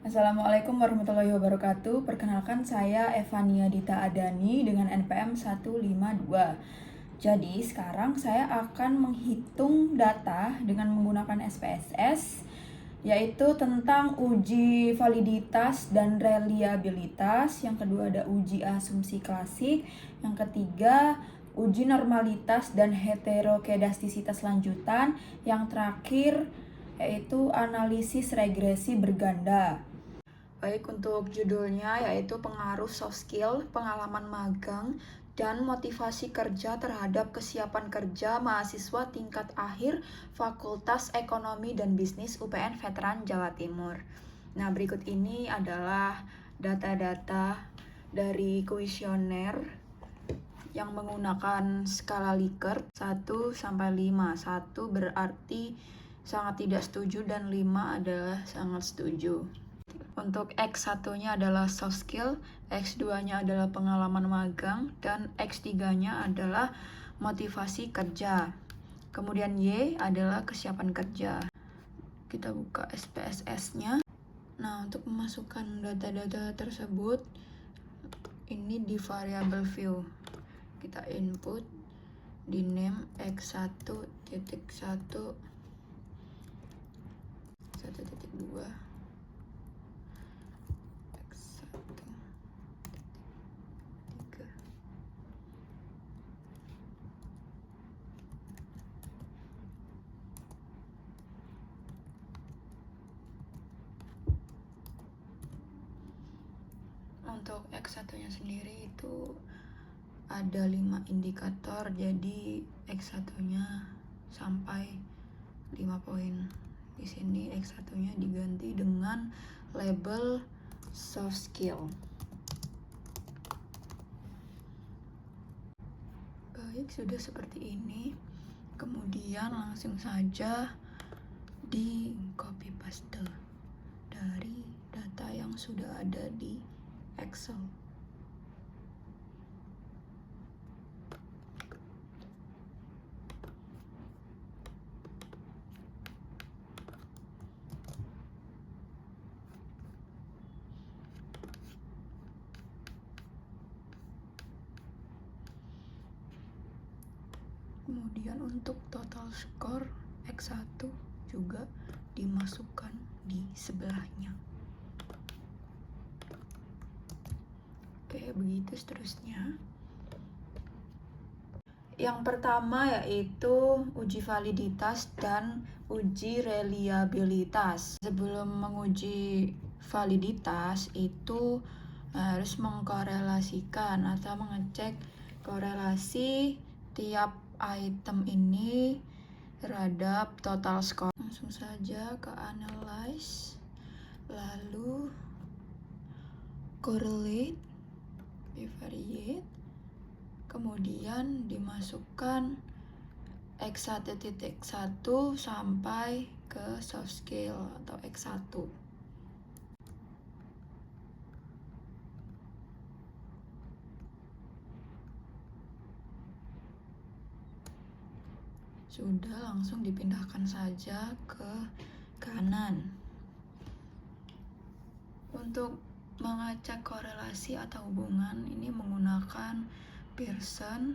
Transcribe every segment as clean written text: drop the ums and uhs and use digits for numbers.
Assalamualaikum warahmatullahi wabarakatuh. Perkenalkan saya Evania Dita Adani dengan NPM 152. Jadi sekarang saya akan menghitung data dengan menggunakan SPSS, yaitu tentang uji validitas dan reliabilitas. Yang kedua ada uji asumsi klasik. Yang ketiga uji normalitas dan heterokedastisitas lanjutan. Yang terakhir yaitu analisis regresi berganda. Baik, untuk judulnya yaitu pengaruh soft skill, pengalaman magang, dan motivasi kerja terhadap kesiapan kerja mahasiswa tingkat akhir Fakultas Ekonomi dan Bisnis UPN Veteran Jawa Timur. Nah, berikut ini adalah data-data dari kuesioner yang menggunakan skala Likert 1 sampai 5. 1 berarti sangat tidak setuju dan 5 adalah sangat setuju. Untuk X1-nya adalah soft skill, X2-nya adalah pengalaman magang, dan X3-nya adalah motivasi kerja. Kemudian Y adalah kesiapan kerja. Kita buka SPSS-nya. Nah, untuk memasukkan data-data tersebut, ini di variable view. Kita input di name X1.1 1.2 Untuk X1-nya sendiri itu ada 5 indikator, jadi X1-nya sampai 5 poin. Di sini X1-nya diganti dengan label soft skill. Baik, sudah seperti ini. Kemudian langsung saja di copy paste dari data yang sudah ada di Excel. Kemudian untuk total skor X1 juga dimasukkan di sebelahnya. Oke, begitu seterusnya. Yang pertama yaitu uji validitas dan uji reliabilitas. Sebelum menguji validitas itu harus mengkorelasikan atau mengecek korelasi tiap item ini terhadap total score. Langsung saja ke analyze, lalu correlate, bivariate, kemudian dimasukkan X1.1 sampai ke soft skill atau X1. Sudah, langsung dipindahkan saja ke kanan. Untuk mengecek korelasi atau hubungan ini menggunakan Pearson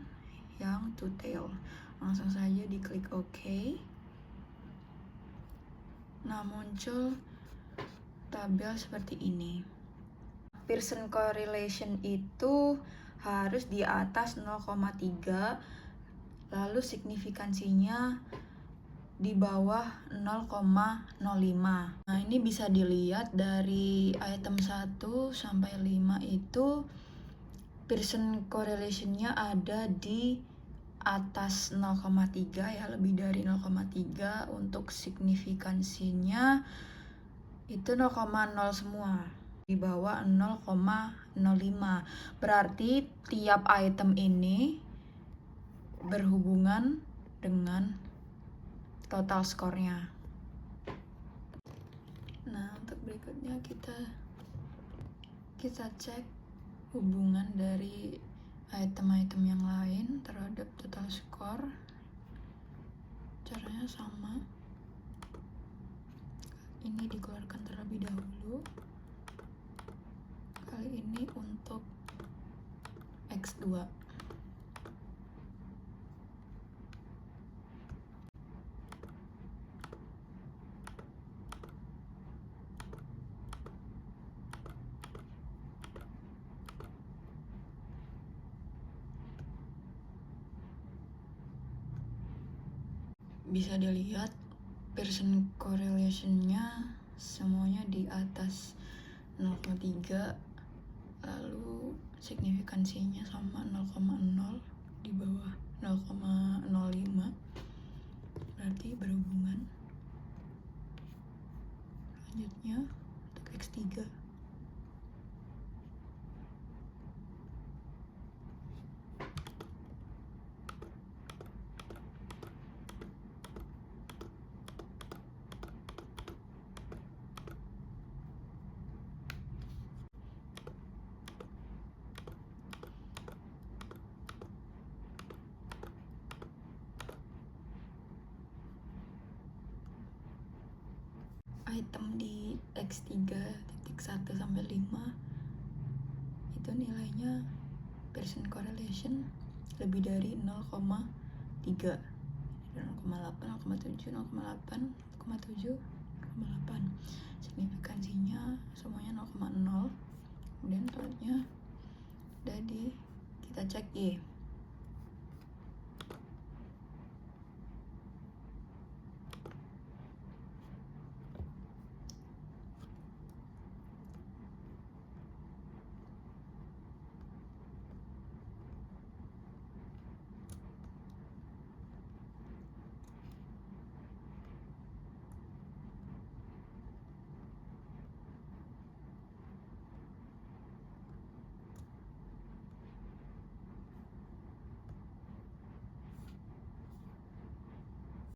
yang two-tail. Langsung saja diklik OK. Nah, muncul tabel seperti ini. Pearson correlation itu harus di atas 0,3, lalu signifikansinya di bawah 0,05. Nah, ini bisa dilihat dari item 1 sampai 5 itu Pearson correlation-nya ada di atas 0,3 ya, lebih dari 0,3. Untuk signifikansinya itu 0,0 semua, di bawah 0,05. Berarti tiap item ini berhubungan dengan total skornya. Nah, untuk berikutnya kita cek hubungan dari item-item yang lain terhadap total skor. Caranya sama. Ini dikeluarkan terlebih dahulu. X2. Bisa dilihat Pearson correlation-nya semuanya di atas 0,3, lalu signifikansinya sama 0,0, di bawah 0,05, berarti berhubungan. Selanjutnya untuk X3. Item di X3.1 sampai 5 itu nilainya Pearson correlation lebih dari 0,3, 0,8, 0,7, 0,8, 0,7, 0,8. Signifikansinya semuanya 0,0. Kemudian selanjutnya jadi kita cek Y.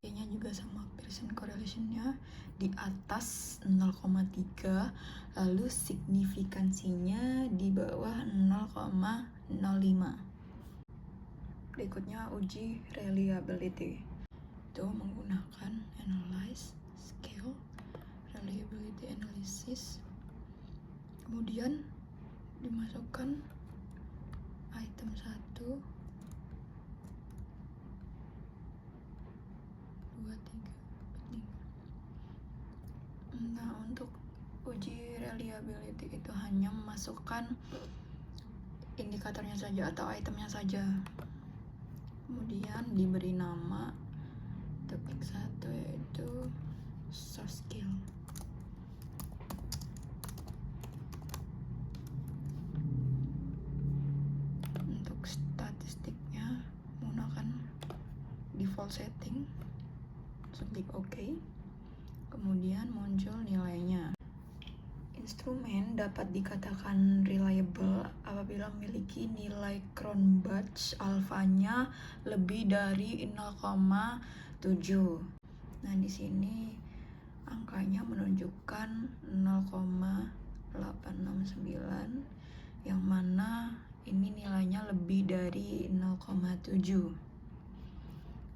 Y-nya juga sama, Pearson correlation-nya di atas 0,3, lalu signifikansinya di bawah 0,05. Berikutnya uji reliability. Itu menggunakan analyze, scale, reliability analysis. Kemudian dimasukkan item 1, 2, 3, 4, 5. Nah, untuk uji reliability itu hanya memasukkan indikatornya saja atau itemnya saja. Kemudian diberi nama untuk X1 yaitu source skill. Untuk statistiknya menggunakan default setting, klik OK. Kemudian muncul nilainya. Instrumen dapat dikatakan reliable apabila memiliki nilai Cronbach alfanya lebih dari 0,7. Nah, di sini angkanya menunjukkan 0,869, yang mana ini nilainya lebih dari 0,7.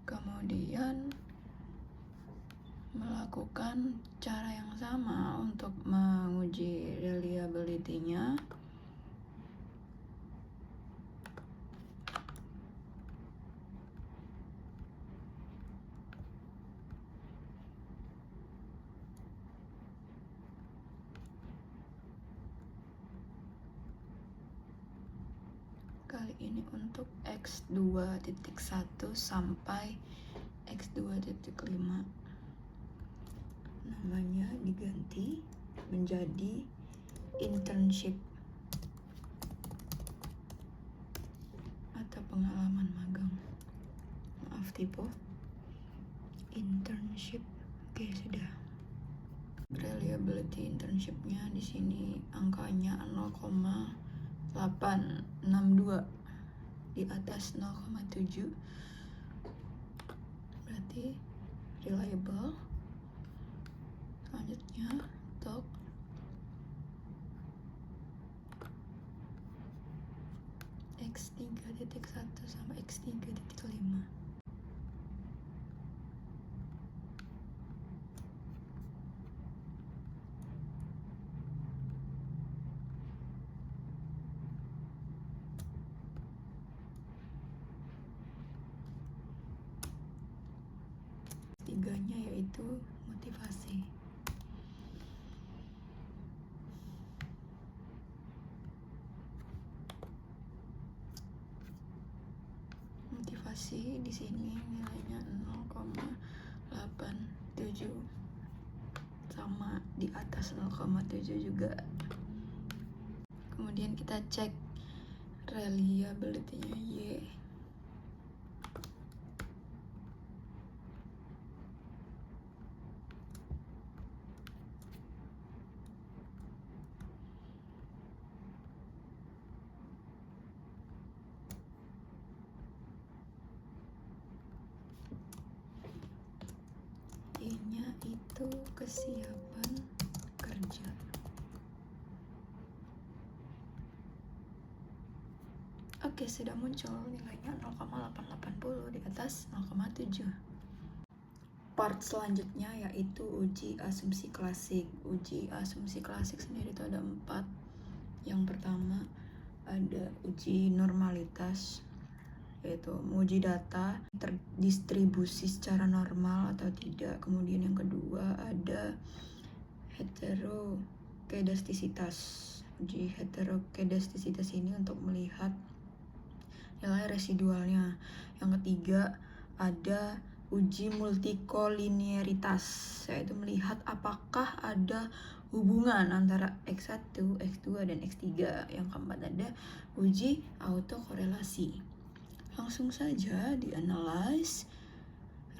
Kemudian melakukan cara yang sama untuk menguji reliability-nya. Kali ini untuk X2.1 sampai X2.5. Namanya diganti menjadi internship atau pengalaman magang. Maaf tipe. Internship. Oke, sudah. Reliability internshipnya di sini angkanya 0,862, di atas 0,7, berarti reliable. Selanjutnya untuk X3.1 sampai X3.5. yaitu motivasi. Motivasi di sini nilainya 0,87, sama di atas 0,7 juga. Kemudian kita cek reliability-nya Y. Y-nya itu kesiapan kerja. Oke, sudah muncul nilainya 0,880 di atas 0,7. Part selanjutnya yaitu uji asumsi klasik. Uji asumsi klasik sendiri itu ada 4. Yang pertama ada uji normalitas, yaitu menguji data terdistribusi secara normal atau tidak. Kemudian yang kedua ada heterokedastisitas. Uji heterokedastisitas ini untuk melihat nilai residualnya. Yang ketiga ada uji multikolinearitas, yaitu melihat apakah ada hubungan antara X1, X2, dan X3. Yang keempat ada uji autokorelasi. Langsung saja dianalyze,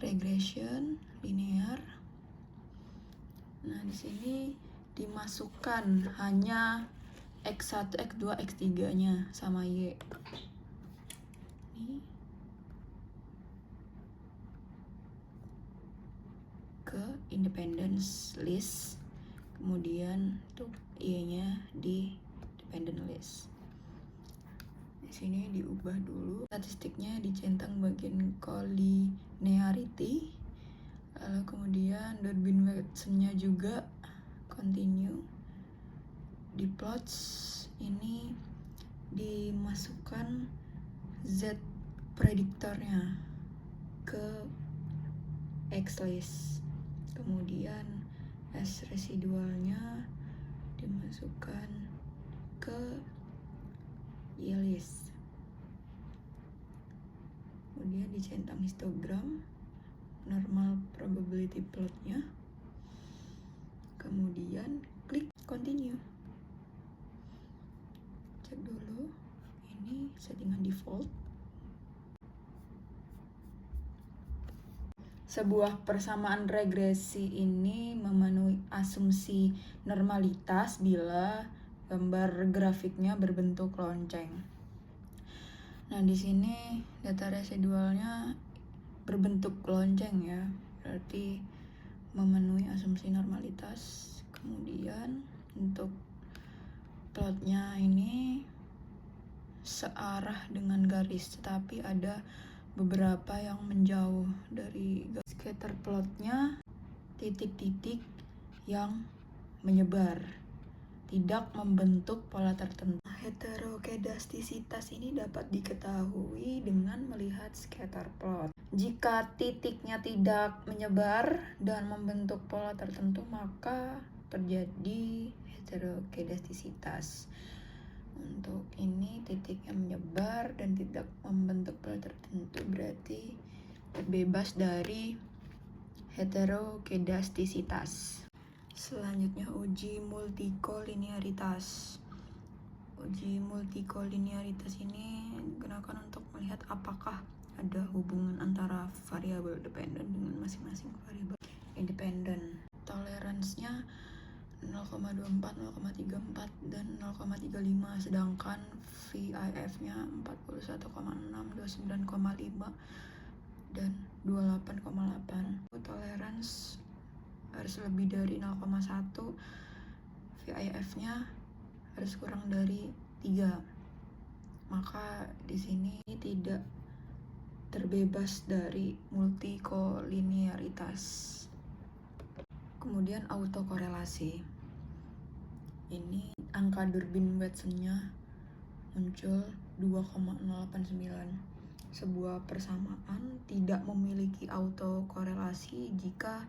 regression, linear. Nah, di sini dimasukkan hanya X1, X2, X3-nya sama Y. Ini ke independence list, kemudian untuk Y-nya di dependent list. Di sini diubah dulu statistiknya, dicentang bagian collinearity, lalu kemudian Durbin-Watson-nya juga continue. Di plots ini dimasukkan Z prediktornya ke X list, kemudian S residualnya dimasukkan ke Y list, kemudian dicentang histogram normal probability plotnya, kemudian klik continue. Cek dulu, ini settingan default. Sebuah persamaan regresi ini memenuhi asumsi normalitas bila gambar grafiknya berbentuk lonceng. Nah, di sini data residualnya berbentuk lonceng ya, berarti memenuhi asumsi normalitas. Kemudian untuk plotnya ini searah dengan garis, tetapi ada beberapa yang menjauh dari garis. Scatter plotnya titik-titik yang menyebar, tidak membentuk pola tertentu. Heterokedastisitas ini dapat diketahui dengan melihat scatter plot. Jika titiknya tidak menyebar dan membentuk pola tertentu, maka terjadi heterokedastisitas. Untuk ini titik yang menyebar dan tidak membentuk pola tertentu berarti terbebas dari heterokedastisitas. Selanjutnya uji multikolinearitas. Uji multikolinearitas ini digunakan untuk melihat apakah ada hubungan antara variabel dependen dengan masing-masing variabel independen. Toleransinya 0,24, 0,34, dan 0,35, sedangkan VIF-nya 41,6, 29,5, dan 28,8. Tolerance harus lebih dari 0,1, VIF-nya harus kurang dari 3. Maka di sini tidak terbebas dari multikolinearitas. Kemudian autokorelasi. Ini angka Durbin-Watson-nya muncul 2,089. Sebuah persamaan tidak memiliki autokorelasi jika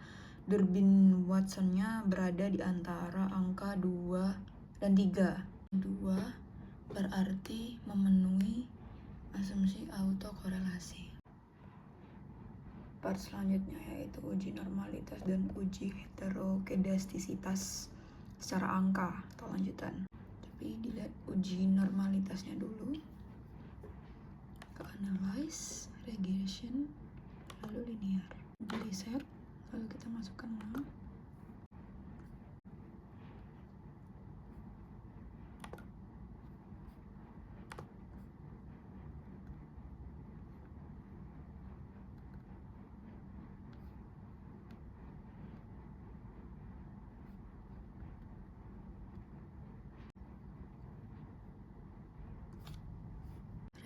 durbin Watson-nya berada di antara angka 2 dan 3. 2 berarti memenuhi asumsi autokorelasi. Part selanjutnya yaitu uji normalitas dan uji heterokedastisitas secara angka atau lanjutan. Tapi dilihat uji normalitasnya dulu. Ke analyze, regression, lalu linear. Di reset, lalu kita masukkan ulang.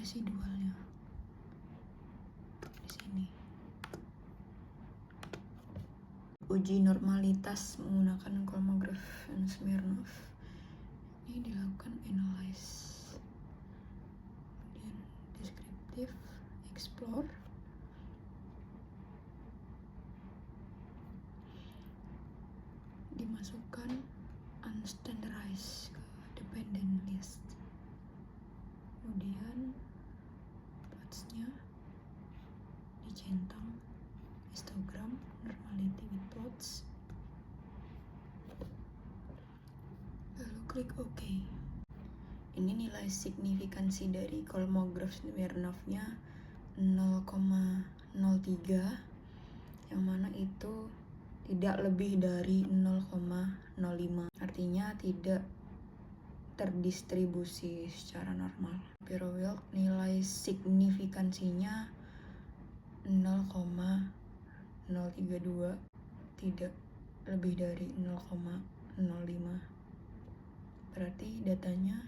Residualnya di sini. Uji normalitas menggunakan Kolmogorov dan Smirnov. Ini dilakukan analyze, kemudian deskriptif, explore, dimasukkan unstandardized ke dependent list, kemudian plots-nya dicentang, histogram, normality with plots, lalu klik OK. Ini nilai signifikansi dari Kolmogorov-Smirnov-nya 0,03, yang mana itu tidak lebih dari 0,05, artinya tidak terdistribusi secara normal. Shapiro-Wilk nilai signifikansinya 0,032, tidak lebih dari 0,05, berarti datanya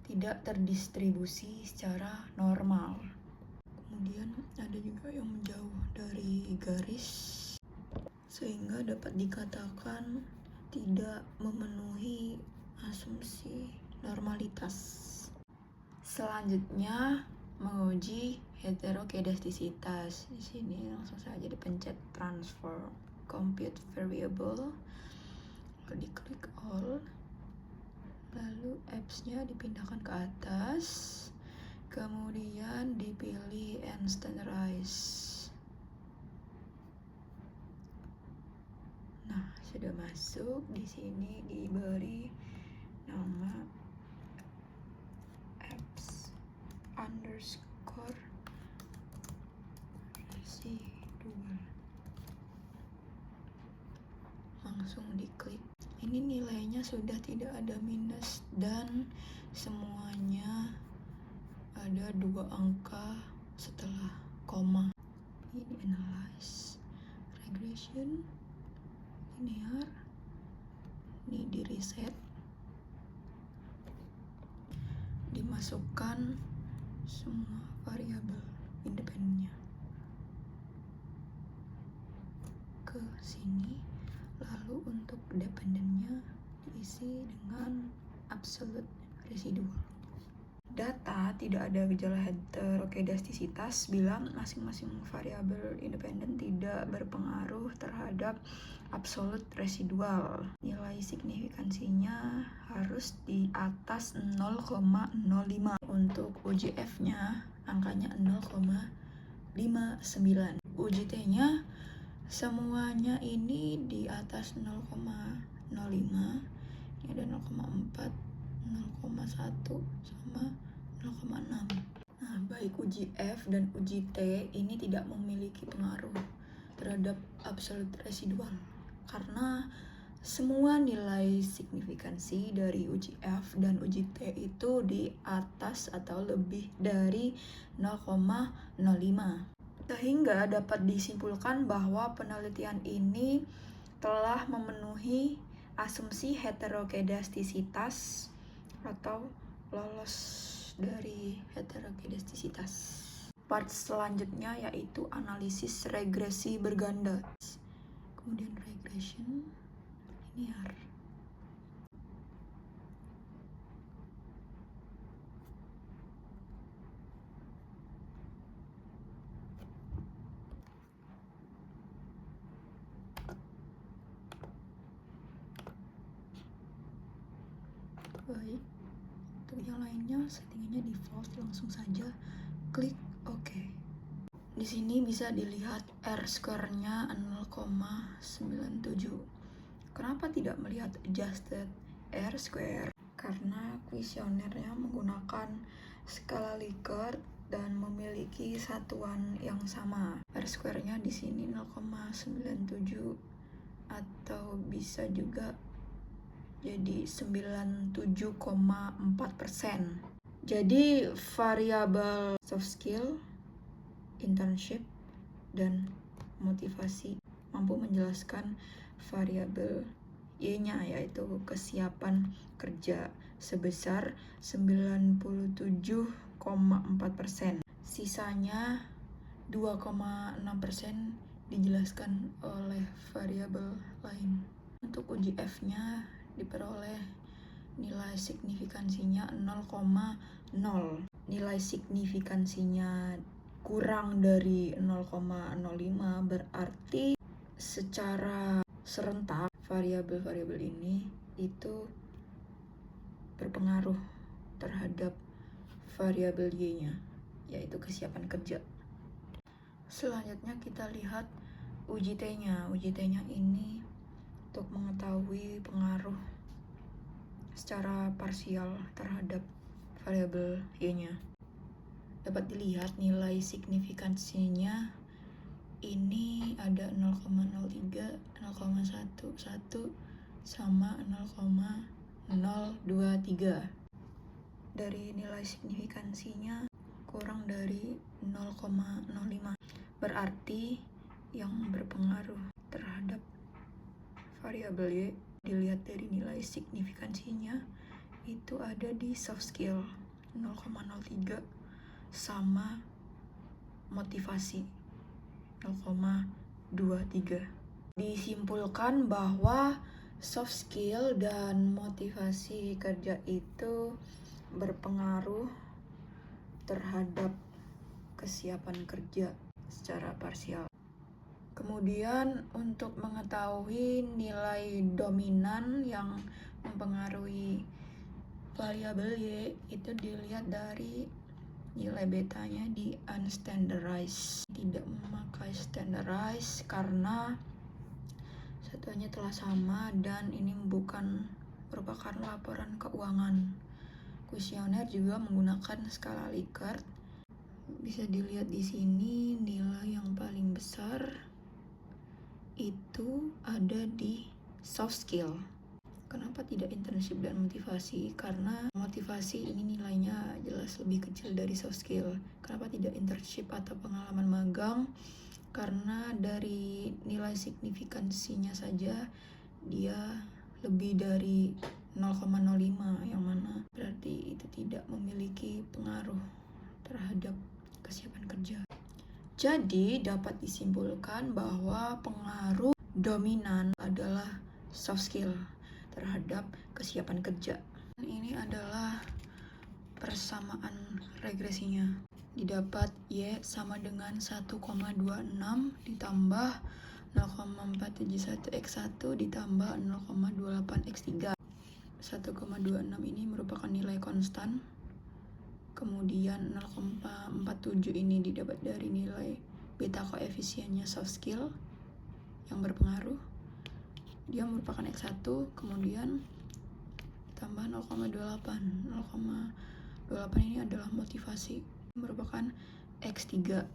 tidak terdistribusi secara normal. Kemudian ada juga yang menjauh dari garis, sehingga dapat dikatakan tidak memenuhi asumsi normalitas. Selanjutnya menguji heterokedastisitas. Di sini langsung saja dipencet transfer compute variable, lalu diklik all, lalu apps-nya dipindahkan ke atas, kemudian dipilih and standardize. Nah, sudah masuk. Di sini diberi nama apps underscore residual. Langsung diklik. Ini nilainya sudah tidak ada minus dan semuanya ada 2 angka setelah koma. Ini analyze, regression, linear. Ini di reset, dimasukkan semua variabel independennya ke sini, lalu untuk dependennya diisi dengan absolute residual. Data tidak ada gejala heterokedastisitas bila masing-masing variabel independen tidak berpengaruh terhadap absolute residual. Nilai signifikansinya harus di atas 0,05. Untuk uji F-nya angkanya 0,59. Uji T-nya semuanya ini di atas 0,05. Ini ada 0,4, 0,1 sama 0,6. Nah, baik uji F dan uji T ini tidak memiliki pengaruh terhadap absolute residual karena semua nilai signifikansi dari uji F dan uji T itu di atas atau lebih dari 0,05. Sehingga dapat disimpulkan bahwa penelitian ini telah memenuhi asumsi heterokedastisitas atau lolos dari heterokedastisitas. Part selanjutnya yaitu analisis regresi berganda. Kemudian regression, linear. Baik, untuk yang lainnya settingannya default, langsung saja klik OK. Di sini bisa dilihat R-square-nya 0,97. Kenapa tidak melihat adjusted R-square? Karena kuesionernya menggunakan skala Likert dan memiliki satuan yang sama. R-square-nya di sini 0,97 atau bisa juga jadi 97,4%. Jadi variabel soft skill, internship, dan motivasi mampu menjelaskan variabel Y-nya, yaitu kesiapan kerja sebesar 97,4%. Sisanya 2,6% dijelaskan oleh variabel lain. Untuk uji F-nya diperoleh nilai signifikansinya 0,0. Nilai signifikansinya kurang dari 0,05 berarti secara serentak variabel-variabel ini itu berpengaruh terhadap variabel Y-nya, yaitu kesiapan kerja. Selanjutnya kita lihat uji T-nya. Uji T-nya ini untuk mengetahui pengaruh secara parsial terhadap variabel Y-nya. Dapat dilihat nilai signifikansinya ini ada 0,03, 0,11, sama 0,023. Dari nilai signifikansinya kurang dari 0,05. Berarti yang berpengaruh terhadap variabel Y dilihat dari nilai signifikansinya itu ada di soft skill 0,03 sama motivasi 0,23. Disimpulkan bahwa soft skill dan motivasi kerja itu berpengaruh terhadap kesiapan kerja secara parsial. Kemudian untuk mengetahui nilai dominan yang mempengaruhi variabel Y itu dilihat dari nilai betanya di unstandardized. Tidak memakai standardized karena satuannya telah sama dan ini bukan merupakan laporan keuangan. Kuesioner juga menggunakan skala Likert. Bisa dilihat di sini nilai yang paling besar itu ada di soft skill. Kenapa tidak internship dan motivasi? Karena motivasi ini nilainya jelas lebih kecil dari soft skill. Kenapa tidak internship atau pengalaman magang? Karena dari nilai signifikansinya saja dia lebih dari 0,05, yang mana berarti itu tidak memiliki pengaruh terhadap kesiapan kerja. Jadi dapat disimpulkan bahwa pengaruh dominan adalah soft skill terhadap kesiapan kerja. Ini adalah persamaan regresinya. Didapat Y sama dengan 1,26 ditambah 0,471 X1 ditambah 0,28 X3. 1,26 ini merupakan nilai konstan. Kemudian 0,47 ini didapat dari nilai beta koefisiennya soft skill yang berpengaruh. Dia merupakan X1, kemudian tambah 0,28. 0,28 ini adalah motivasi, merupakan X3.